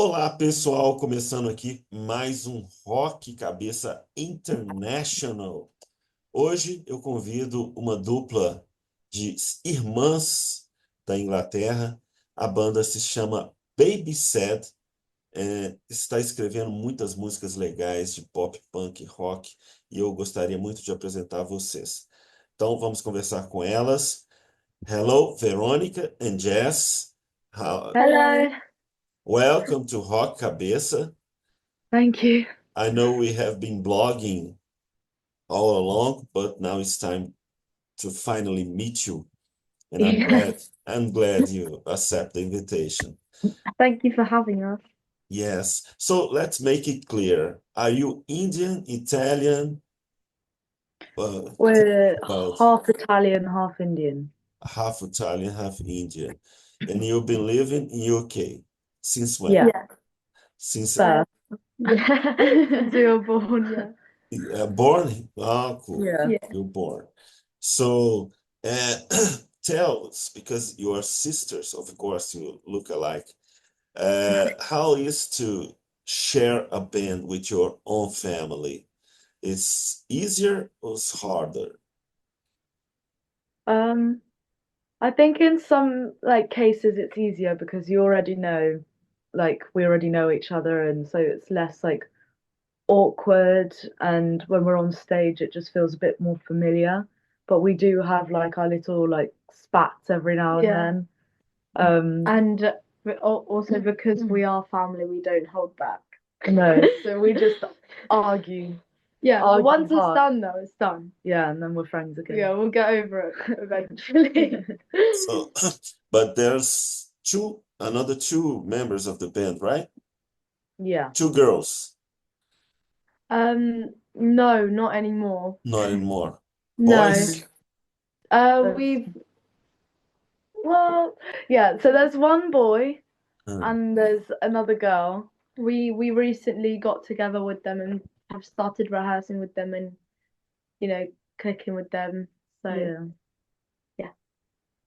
Olá, pessoal, começando aqui mais um Rock Cabeça International. Hoje eu convido uma dupla de irmãs da Inglaterra. A banda se chama Baby Sad. Está escrevendo muitas músicas legais de pop, punk, rock, e eu gostaria muito de apresentar a vocês. Então vamos conversar com elas. Hello, Veronica and Jess. Hello. Welcome to Rock Cabeça. Thank you. I know we have been blogging all along, but now it's time to finally meet you, and I'm Yeah. glad I'm glad you accept the invitation. Thank you for having us. Yes. So let's make it clear. Are you Indian, Italian, We're about half Italian, half Indian. half Italian, half Indian? And you've been living in UK since when? Yeah. Yeah. Since Birth. Yeah. Since we were born, born? Ah, cool. yeah. Yeah. You're born. So uh, tell us, because you are sisters, of course, you look alike. How is to share a band with your own family? It's easier or it's harder? Um, I think in some cases it's easier because you already know, we already know each other, and so it's less awkward. And when we're on stage, it just feels a bit more familiar. But we do have our little spats every now and Yeah. then. And also because we are family, we don't hold back. No, so we just argue. Yeah, but Argue once it's hard. done, though, it's done. Yeah, and then we're friends again. Yeah, we'll get over it eventually. So, but there's another two members of the band, right? Yeah. Two girls, No, not anymore. not anymore. No. Boys? We've Well, yeah, so there's one boy Hmm. and there's another girl. we recently got together with them and have started rehearsing with them and clicking with them. So Yeah. yeah.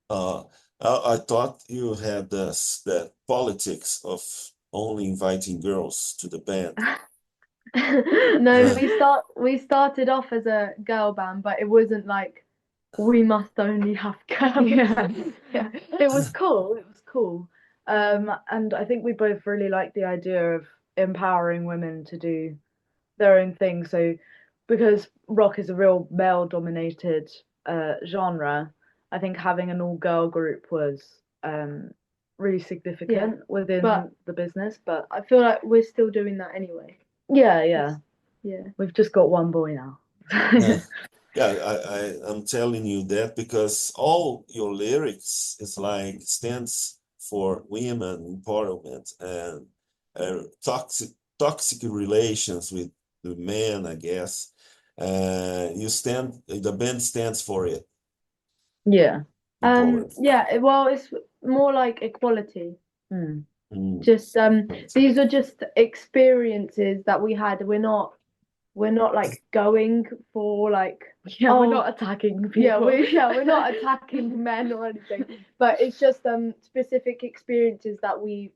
Uh, I thought you had the politics of only inviting girls to the band. No, we started off as a girl band, but it wasn't like we must only have girls. Yeah. Yeah. It was cool. It was cool. And I think we both really like the idea of empowering women to do their own thing. So because rock is a real male dominated genre, I think having an all girl group was really significant within But the business. But I feel like we're still doing that anyway. yeah, Yeah. we've just got one boy now. Uh, yeah, I'm telling you that because all your lyrics is like stands for women empowerment and toxic relations with the men, I guess. The band stands for it, Yeah. empowerment. Well, it's more like equality. Mm. Mm. Just these are just experiences that we had. We're not like going for Yeah, we're oh, not attacking people. we're not attacking men or anything, but it's just specific experiences that we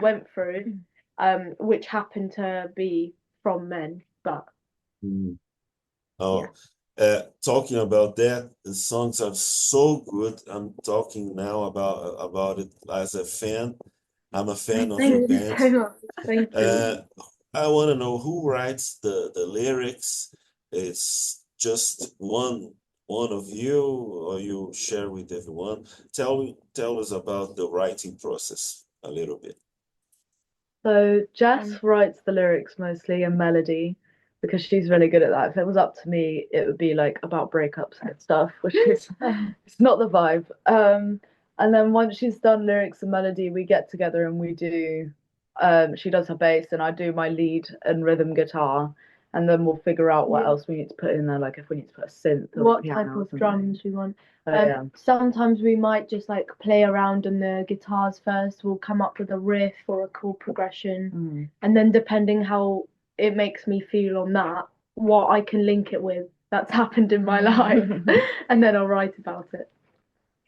went through, which happen to be from men. But Mm. yeah, Oh, talking about that, the songs are so good. I'm talking now about it as a fan. I'm a fan of your thank you band. so much. Thank you. Uh, I want to know who writes the lyrics. It's just one of you, or you share with everyone. Tell us about the writing process a little bit. So Jess writes the lyrics mostly and melody because she's really good at that. If it was up to me, it would be like about breakups and stuff, which is it's not the vibe. And then once she's done lyrics and melody, we get together and we do she does her bass and I do my lead and rhythm guitar. And then we'll figure out what else we need to put in there, like if we need to put a synth or What piano type or of something. drums we want. Yeah. Sometimes we might just play around on the guitars first. We'll come up with a riff or a chord progression, and then depending how it makes me feel on that, what I can link it with, that's happened in my life, and then I'll write about it.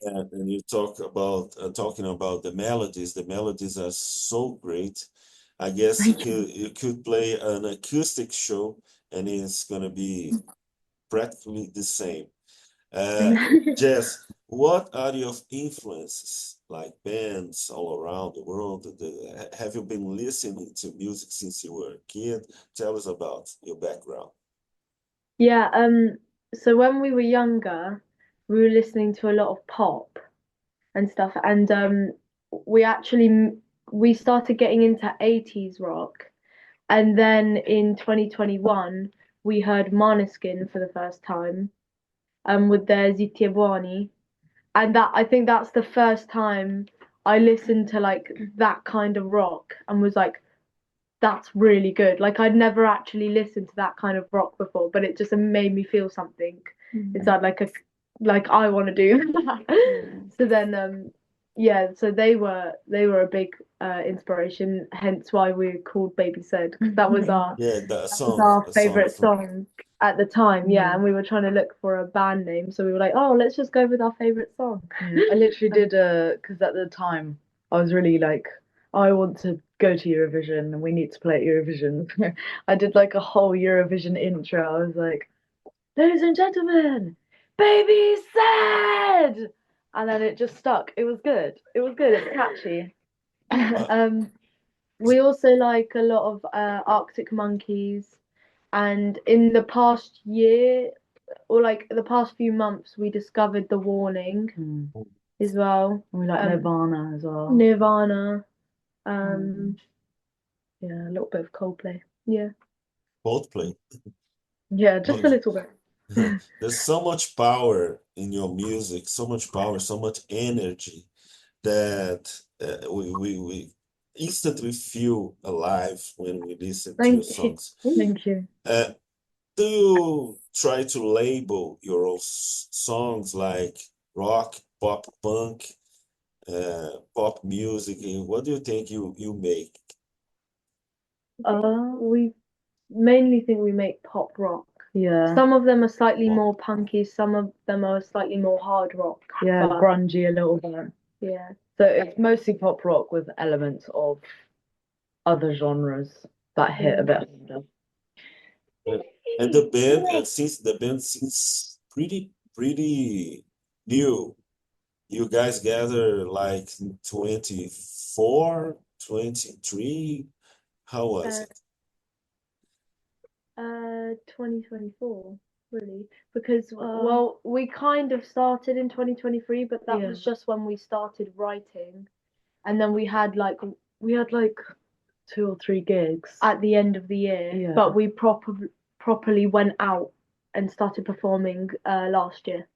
And you talk about talking about the melodies. The melodies are so great. I guess Thank you. you could play an acoustic show, and it's gonna be practically the same. Uh, Jess, what are your influences, like bands all around the world? Have you been listening to music since you were a kid? Tell us about your background. Yeah, so when we were younger, we were listening to a lot of pop and stuff, and we actually we started getting into 80s rock, and then in 2021 we heard Måneskin for the first time, with their Zitti e Buoni, and that I think that's the first time I listened to like that kind of rock and was like, that's really good. Like I'd never actually listened to that kind of rock before, but it just made me feel something inside, like I want to do that. So then, yeah, so they were a big inspiration. Hence why we called Baby Said, 'cause Yeah, the that was song, our a song favorite from. song at the time. Yeah, and we were trying to look for a band name, so we were like, oh, let's just go with our favorite song. I literally did because at the time I was really like, I want to go to Eurovision and we need to play at Eurovision. I did like a whole Eurovision intro. I was like, ladies and gentlemen, baby said, and then it just stuck. It was good. It was good. It's catchy. Uh, Um, we also like a lot of Arctic Monkeys, and in the past year or like the past few months, we discovered The Warning Mm. as well. And we like Nirvana as well. Nirvana, Mm. Yeah, a little bit of Coldplay. yeah, Both play. Yeah, just a little bit. There's so much power in your music, so much power, so much energy that we instantly feel alive when we listen to your thank you. songs. Thank you. Uh, do you try to label your own songs like rock, pop, punk, pop music? What do you think you make? We mainly think we make pop rock. Yeah. Some of them are slightly Pop. more punky, some of them are slightly more hard rock. Yeah, but grungy a little bit. yeah, So it's mostly pop rock with elements of other genres that hit a bit harder. Uh, And the band, since the band seems pretty new. You guys gather like 24, 23. How was uh, it? 2024, really, because well, we kind of started in 2023, but that was just when we started writing, and then we had like 2 or 3 gigs. at the end of the year, Yeah. but we properly went out and started performing last year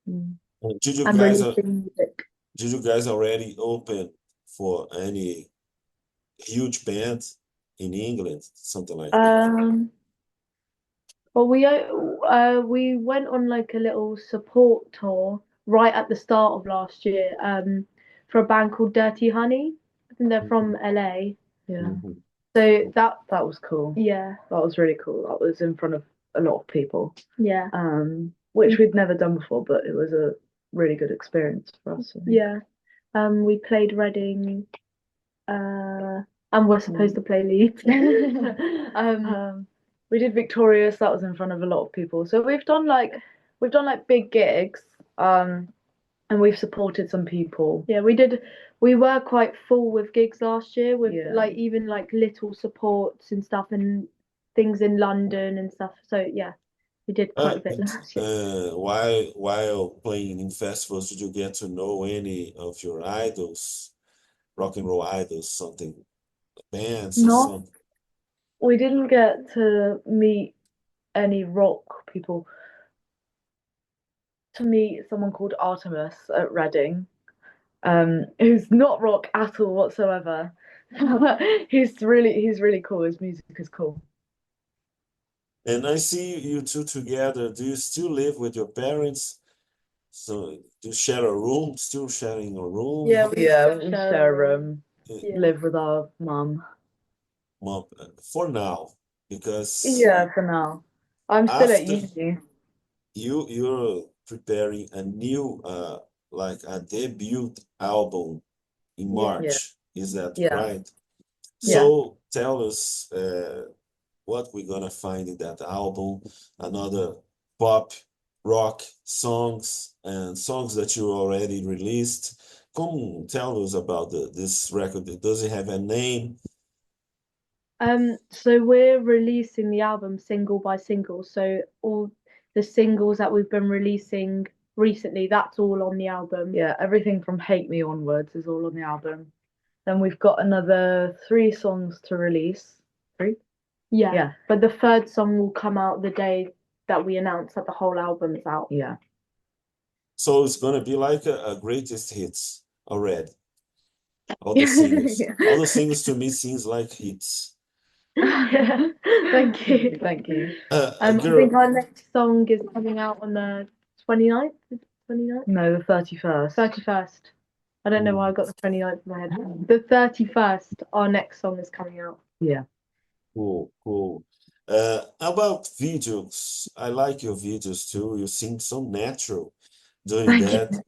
Mm. Did you and guys releasing music. did you guys already open for any huge band in England, something like that? Well, we went on like a little support tour right at the start of last year, for a band called Dirty Honey. I think they're from LA. Yeah. Mhm. So That was cool. yeah, That was really cool. That was in front of a lot of people. yeah, Which we'd never done before, but it was a really good experience for us. I think. yeah. We played Reading, and we're supposed to play Leeds. We did Victorious. That was in front of a lot of people. So we've done like big gigs. And we've supported some people. Yeah, we did. We were quite full with gigs last year, with Yeah. like even like little supports and stuff and things in London and stuff. So yeah, we did quite a bit last year. While playing in festivals, did you get to know any of your idols, rock and roll idols, something, bands or Not, something? we didn't get to meet any rock people. To meet someone called Artemis at Reading, who's not rock at all whatsoever. He's really cool. His music is cool. And I see you two together. Do you still live with your parents? So do you share a room? Still sharing a room? Yeah, we Yeah, still we share share a a room. room. Yeah. Live with our mum. Mom, for now, because Yeah, for now. I'm still at after uni. you're preparing a new like a debut album in Yeah. March. Is that Yeah. right? Yeah. So tell us what we're gonna find in that album. Another pop, rock songs and songs that you already released. Come tell us about this record. Does it have a name? So we're releasing the album single by single. So all the singles that we've been releasing recently, that's all on the album. Yeah, everything from Hate Me onwards is all on the album. Then we've got another 3 songs to release. 3? Yeah. Yeah. But the third song will come out the day that we announce that the whole album is out. Yeah. So it's gonna be like a greatest hits already. All the singles. All the singles to me seems like hits. Thank you. Thank you. I think Girl, our next song is coming out on the 29th. 29th? No, the 31st. 31st. I don't know why I got the 29th in my head. The 31st, our next song is coming out. Yeah. cool, cool. About videos, I like your videos too. You seem so natural doing Thank that. you.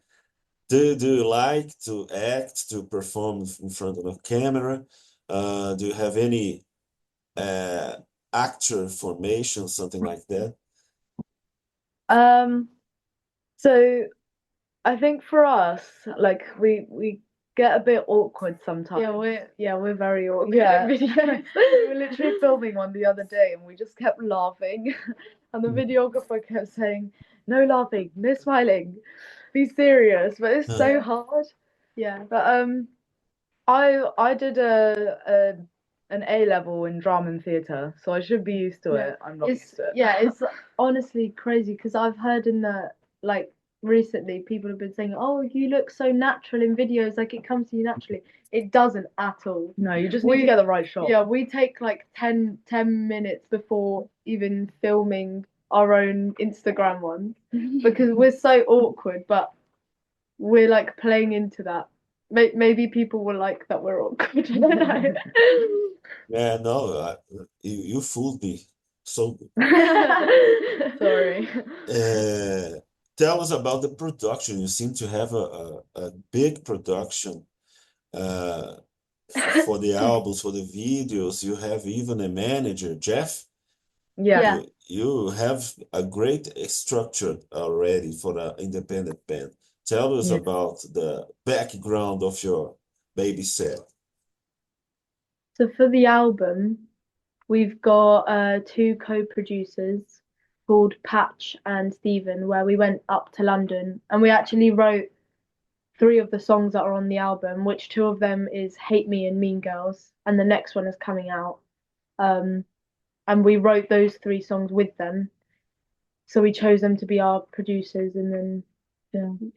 Do you like to act, to perform in front of a camera? Do you have any uh, actor formation, something like that? So I think for us, like we get a bit awkward sometimes. We're very awkward. Yeah. in videos. We were literally filming one the other day and we just kept laughing. And the videographer kept saying, no laughing, no smiling, be serious. But it's so hard. Yeah. But I did an A level in drama and theatre, so I should be used to Yeah. it. I'm not It's used to it. it's honestly crazy because I've heard in the like recently people have been saying, "Oh, you look so natural in videos, like it comes to you naturally." It doesn't at all. No, you just need to get the right shot. Yeah, we take like 10 minutes before even filming our own Instagram ones because we're so awkward, but we're like playing into that. Maybe people will like that we're awkward. I don't know. Yeah, no, you fooled me. So good. Sorry. Tell us about the production. You seem to have a big production uh, for the albums, for the videos. You have even a manager, Jeff. Yeah. You have a great structure already for the independent band. Tell us Yeah. about the background of your baby set. So for the album, we've got two co-producers called Patch and Stephen, where we went up to London and we actually wrote three of the songs that are on the album, which two of them is Hate Me and Mean Girls, and the next one is coming out. And we wrote those three songs with them. So we chose them to be our producers, and then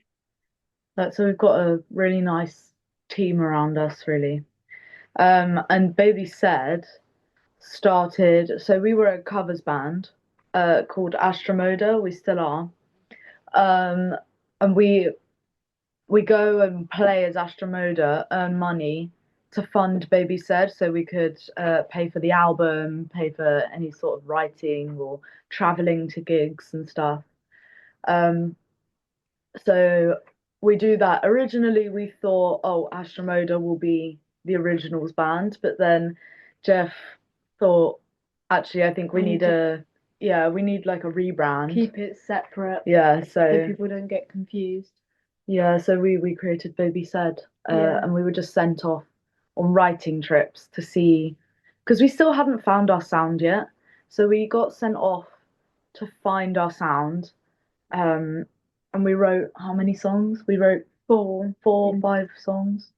So we've got a really nice team around us, really. And Baby Said started, so we were a covers band called Astromoda, we still are. And we go and play as Astromoda, earn money to fund Baby Said, so we could pay for the album, pay for any sort of writing or traveling to gigs and stuff. Um, so we do that. Originally, we thought, oh, Astromoda will be the originals band, but then Jeff thought, actually, I think we need we need like a rebrand. keep it separate Yeah, so so people don't get confused. yeah, so we created Baby Said, Yeah. and we were just sent off on writing trips to see, because we still hadn't found our sound yet. So we got sent off to find our sound, and we wrote how many songs? We wrote four, 5 songs,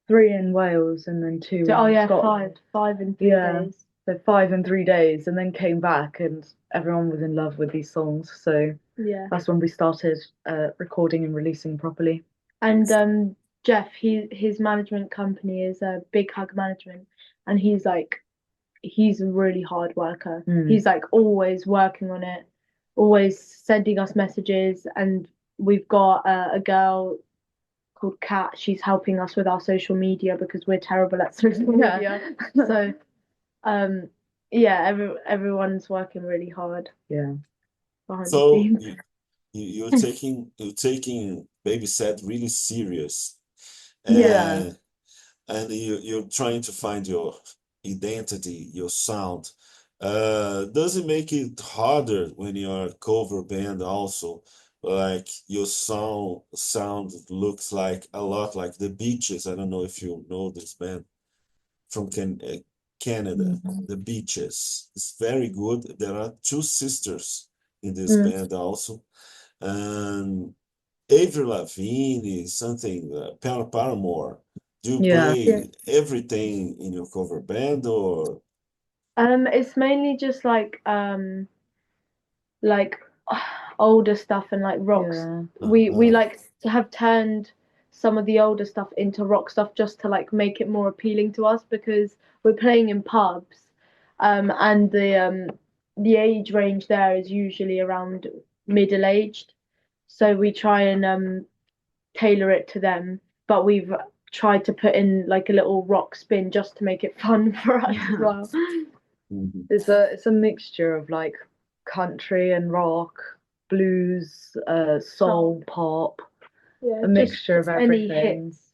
3 in Wales and then 2 So, in Scotland. five in 3 Yeah. days. So 5 in 3 days, and then came back, and everyone was in love with these songs. So Yeah. that's when we started recording and releasing properly. And Jeff, his management company is Big Hug Management, and he's a really hard worker. He's like always working on it, always sending us messages, and we've got a girl called Kat. She's helping us with our social media because we're terrible at social media. So, everyone's working really hard Yeah. behind the So scenes. you're taking Baby Said really serious, Yeah. and you're trying to find your identity, your sound. Does it make it harder when you're a cover band also? Like your sound looks like a lot like the Beaches. I don't know if you know this band from Canada, Mhm. the Beaches. It's very good. There are two sisters in this Mm. band also, and Avril Lavigne, something, Paramore. Do you Yeah. play everything in your cover band or? It's mainly just like older stuff and like rocks. Yeah. We Uh, like to have turned some of the older stuff into rock stuff just to like make it more appealing to us because we're playing in pubs, and the age range there is usually around middle aged, so we try and tailor it to them, but we've tried to put in like a little rock spin just to make it fun for us as Yeah. well. mhm. It's a mixture of like country and rock, blues, soul, pop, Yeah, a just mixture of any everything. hits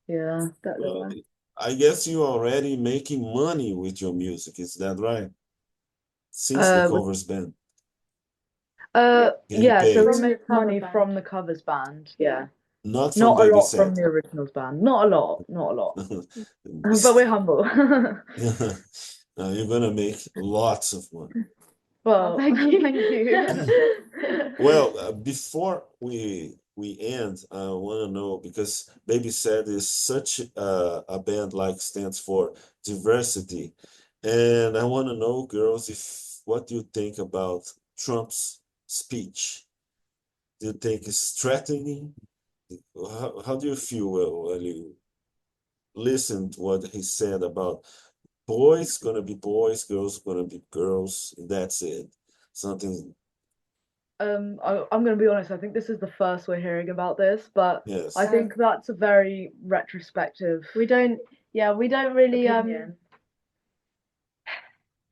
Yeah. that they Well, were. I guess you're already making money with your music. Is that right? Since the Uh, covers band, getting yeah, so paid, we From the make cover money band. from the covers band. Yeah. not from Not a Baby lot from Said. the originals band. Not a lot. Not a lot. But we're humble. You're gonna make lots of money. Oh, Well, thank you. thank you. Well, before we end, I want to know because Baby Said is such a band like stands for diversity, and I want to know, girls, if what do you think about Trump's speech? Do you think it's threatening? How do you feel when you listen to what he said about boys gonna be boys, girls gonna be girls, and that's it? Something, I'm going to be honest. I think this is the first we're hearing about this, but I yes. think that's a very retrospective we don't, yeah, we don't really opinion.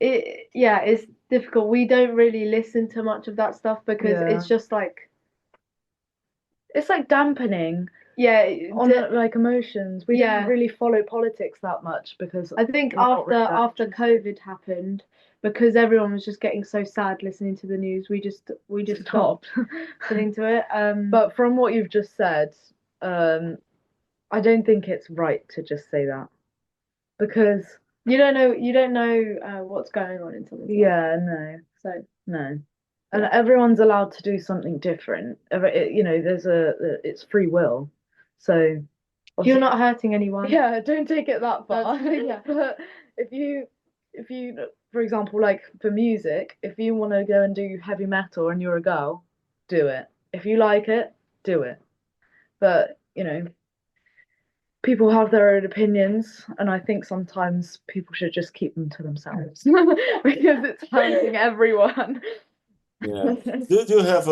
it's difficult. We don't really listen to much of that stuff because Yeah. it's just like, It's like dampening yeah, on like emotions. We Yeah. don't really follow politics that much because I think we're not really that after interested. COVID happened, because everyone was just getting so sad listening to the news, we just stopped Stop. listening to it. But from what you've just said, um, I don't think it's right to just say that because you don't know what's going on in someone's life. yeah, no, So no, and Yeah. everyone's allowed to do something different. There's it's free will, so you're obviously- not hurting anyone. yeah, don't take it that far. Yeah. But if you, for example, like for music, if you want to go and do heavy metal and you're a girl, do it. If you like it, do it. But people have their own opinions, and I think sometimes people should just keep them to themselves because it's hurting everyone. Yeah. Did you have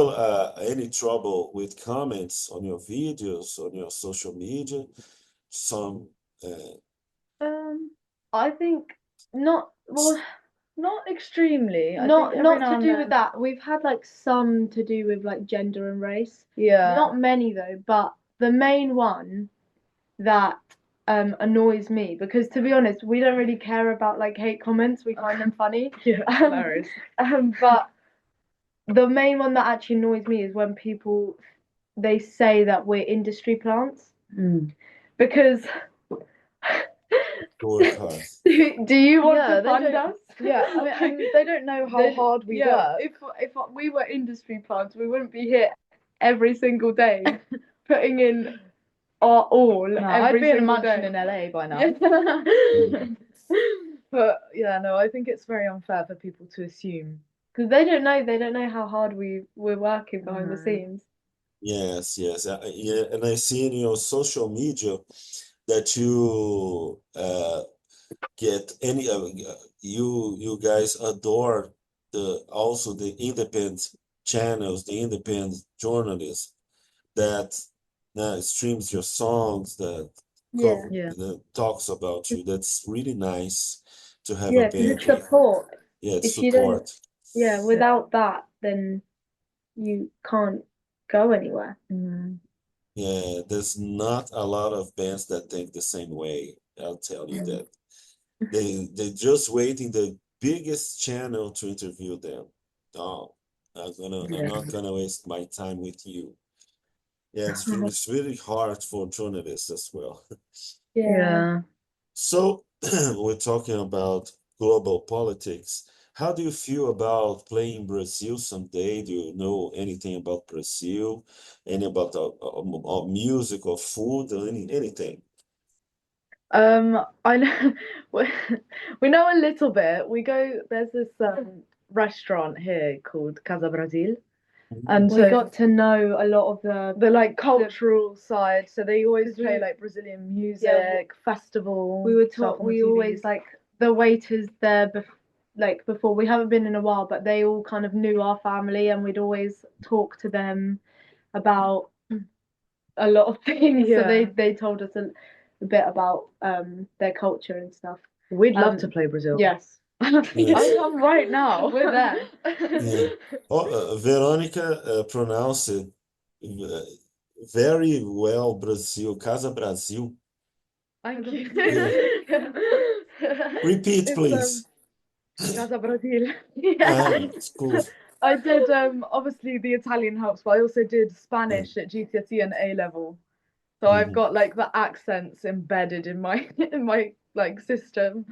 any trouble with comments on your videos, on your social media? Some, uh, I think not well, Not extremely. I not think every not now to and do then. with that. We've had like some to do with like gender and race. Yeah. Not many though, but the main one that annoys me, because to be honest, we don't really care about like hate comments. We find them funny. Yeah, hilarious. But the main one that actually annoys me is when people they say that we're industry plants, Mm. because work hard. do you want Yeah, to they fund don't- us? Yeah, I mean, and they don't know how They- hard we yeah, work. if we were industry plants, we wouldn't be here every single day putting in our all No, every I'd be in a single mansion day. in LA by now. Yeah. But yeah, no, I think it's very unfair for people to assume. Because they don't know how hard we're working behind the No. scenes. Yes, yes. Yeah, and I see in your social media that you get any you guys adore the independent channels, the independent journalists that streams your songs, that Yeah. Yeah. that talks about you. That's really nice to have a Yeah, because band it's with, support. yeah, it's If you don't, support. yeah, without that, then you can't go anywhere. Yeah, there's not a lot of bands that think the same way. I'll tell you that. They just waiting the biggest channel to interview them. No, I'm not gonna waste my time with you. Yeah, it's really hard for journalists as well. Yeah. So we're talking about global politics. How do you feel about playing Brazil someday? Do you know anything about Brazil? Any about music or food or anything? I know we know a little bit. There's this restaurant here called Casa Brasil, and We so got to know a lot of the like cultural side. So they always 'cause play we- like Brazilian music, Yeah, festival. we were stuff taught on the we always TVs. like the waiters there like before. We haven't been in a while, but they all kind of knew our family, and we'd always talk to them about a lot of things. So Yeah. they told us a bit about their culture and stuff. We'd love Um, to play Brazil. Yes. Yes. I come right now. We're there. Yeah. Oh, Veronica pronounced it uh, very well, Brazil, Casa Brasil. Thank you. Yeah. Repeat, It's please. Casa Brasil. It's cool. I did obviously the Italian helps, but I also did Spanish at GCSE and A level. So I've Mhm. got like the accents embedded in my in my like system.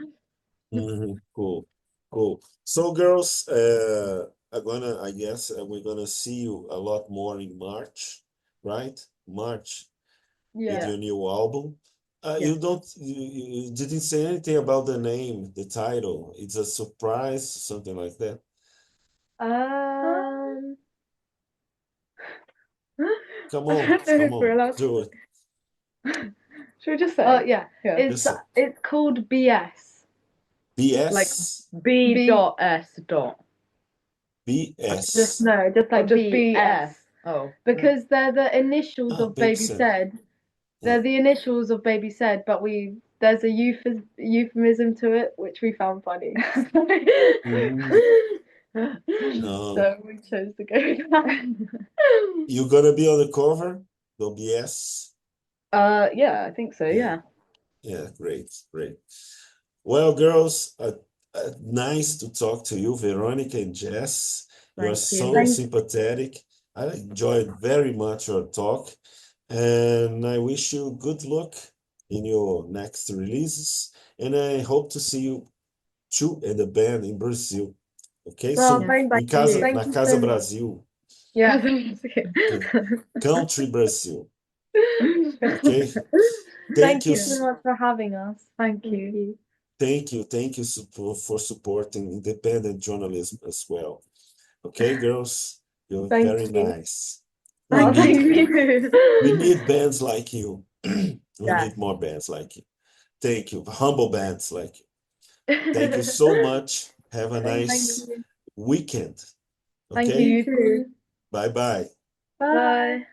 Cool, cool. So, girls, I guess we're gonna see you a lot more in March, right? March with Yeah. your new album. Yeah. You didn't say anything about the name, the title. It's a surprise, something like that. Um, Come I on, don't know come if we're on, allowed do to. it. Should we just say? oh yeah. Yeah. It's Yes, it's called BS. Like BS, B B- dot S dot. Just BS. no, just Or like just BS. BS. Oh. Because they're the initials Ah, of Baby Baby said. Said. Yeah. They're the initials of Baby Said, but there's a euphemism to it, which we found funny. Mhm. No. So we chose to go with that. You gonna be on the cover? The BS? Yeah, I think so, Yeah. yeah. Yeah, great, great. Well, girls, nice to talk to you, Veronica and Jess. You are Thank you. so sympathetic. I enjoyed very much your talk, and I wish you good luck in your next releases. And I hope to see you too and the band in Brazil. Okay, Well, so thank em casa, you. na Thank you Casa so much. Brasil, Yeah. Country Brasil. Okay, thank Thank you. you so much for having us. Thank you. Thank you for supporting independent journalism as well. Okay, girls, you're Thank very you. nice. We Oh, need thank we you. need bands like you. We Yeah. need more bands like you. Thank you, humble bands like you. Thank you so much. Have a Thank nice you. weekend. Thank Okay, you. too. bye bye. Bye.